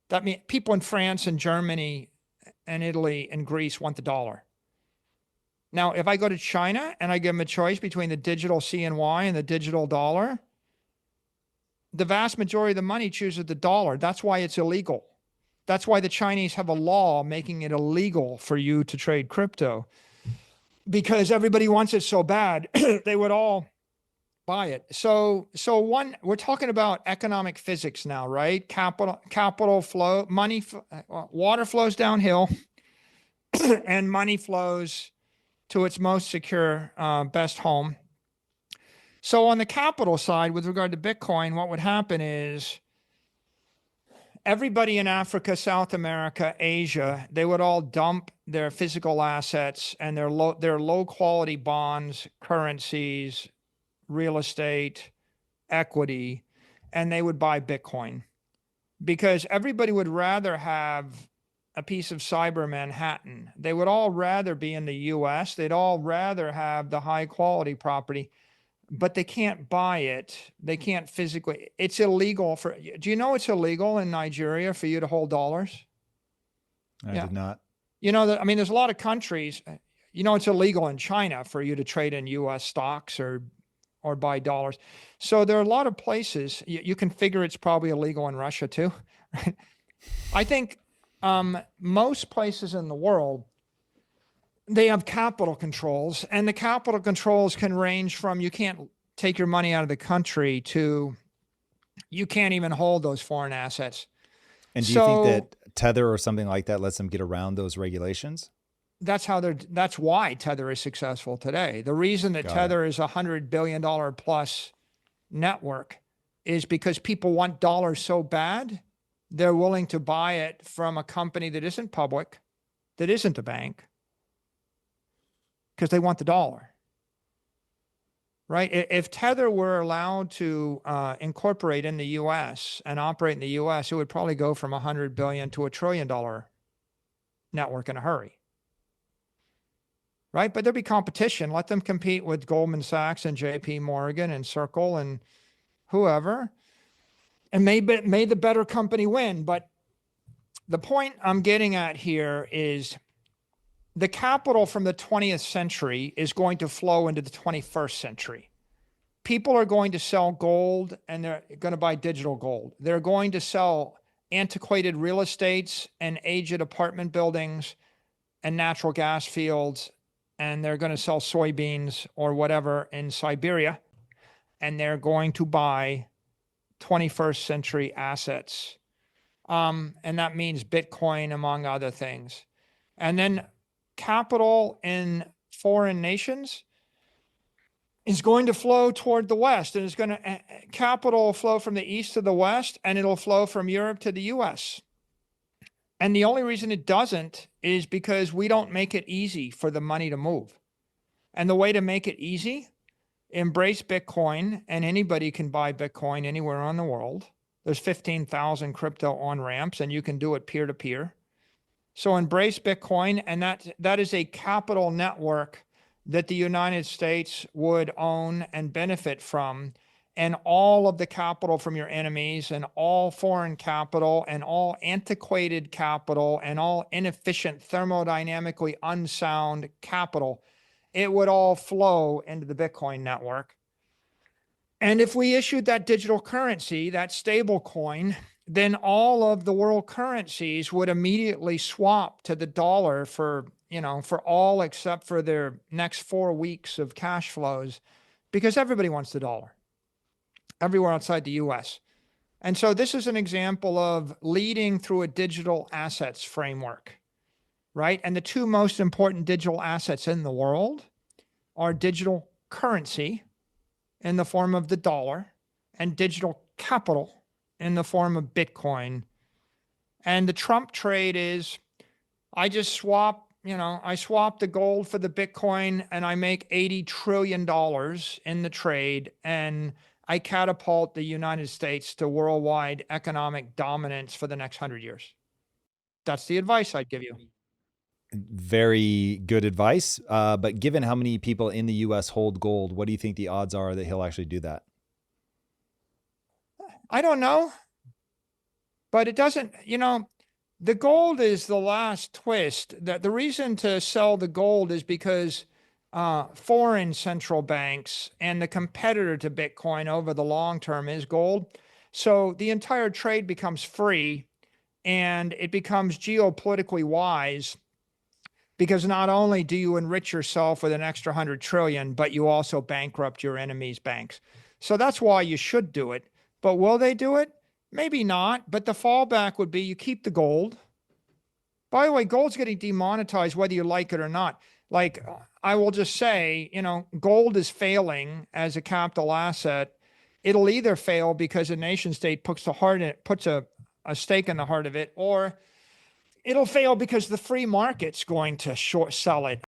That means people in France and Germany and Italy and Greece want the dollar. Now, if I go to China and I give them a choice between the digital CNY and the digital dollar, the vast majority of the money chooses the dollar. That's why it's illegal. That's why the Chinese have a law making it illegal for you to trade crypto, because everybody wants it so bad, they would all buy it. So we're talking about economic physics now, right? Capital flow, money, water flows downhill and money flows to its most secure, best home. So on the capital side, with regard to Bitcoin, what would happen is everybody in Africa, South America, Asia, they would all dump their physical assets and their low quality bonds, currencies, real estate, equity, and they would buy Bitcoin, because everybody would rather have a piece of cyber Manhattan. They would all rather be in the US. They'd all rather have the high quality property, but they can't buy it. They can't physically. It's illegal for, do you know it's illegal in Nigeria for you to hold dollars? I did not. You know that, I mean, there's a lot of countries, it's illegal in China for you to trade in US stocks or buy dollars. So there are a lot of places you can figure it's probably illegal in Russia too. Right? I think most places in the world, they have capital controls, and the capital controls can range from you can't take your money out of the country to you can't even hold those foreign assets. And do you think that Tether or something like that lets them get around those regulations? That's why Tether is successful today. The reason that Tether is $100 billion plus network is because people want dollars so bad, they're willing to buy it from a company that isn't public, that isn't a bank, because they want the dollar, right? If Tether were allowed to incorporate in the US and operate in the US, it would probably go from $100 billion to $1 trillion network in a hurry. Right? But there'd be competition. Let them compete with Goldman Sachs and JP Morgan and Circle and whoever, and may the better company win. But the point I'm getting at here is the capital from the 20th century is going to flow into the 21st century. People are going to sell gold and they're going to buy digital gold. They're going to sell antiquated real estates and aged apartment buildings and natural gas fields, and they're going to sell soybeans or whatever in Siberia, and they're going to buy 21st century assets. And that means Bitcoin, among other things. And then capital in foreign nations is going to flow toward the West, and capital will flow from the East to the West, and it'll flow from Europe to the US. And the only reason it doesn't is because we don't make it easy for the money to move. And the way to make it easy, embrace Bitcoin, and anybody can buy Bitcoin anywhere on the world. There's 15,000 crypto on-ramps, and you can do it peer-to-peer. So embrace Bitcoin, and that is a capital network that the United States would own and benefit from. And all of the capital from your enemies and all foreign capital and all antiquated capital and all inefficient, thermodynamically unsound capital, it would all flow into the Bitcoin network. And if we issued that digital currency, that stable coin, then all of the world currencies would immediately swap to the dollar for all except for their next 4 weeks of cash flows, because everybody wants the dollar everywhere outside the US. And so this is an example of leading through a digital assets framework, right? And the two most important digital assets in the world are digital currency in the form of the dollar and digital capital in the form of Bitcoin. And the Trump trade is, I swap the gold for the Bitcoin and I make $80 trillion in the trade, and I catapult the United States to worldwide economic dominance for the next 100 years. That's the advice I'd give you. Very good advice. But given how many people in the US hold gold, what do you think the odds are that he'll actually do that? I don't know. but it doesn't, the gold is the last twist. That the reason to sell the gold is because foreign central banks and the competitor to Bitcoin over the long term is gold. So the entire trade becomes free and it becomes geopolitically wise because not only do you enrich yourself with an extra 100 trillion, but you also bankrupt your enemy's banks. So that's why you should do it. But will they do it? Maybe not. But the fallback would be you keep the gold. By the way, gold's getting demonetized whether you like it or not. Like I will just say, gold is failing as a capital asset. It'll either fail because a nation state puts a stake in the heart of it, or it'll fail because the free market's going to short sell it.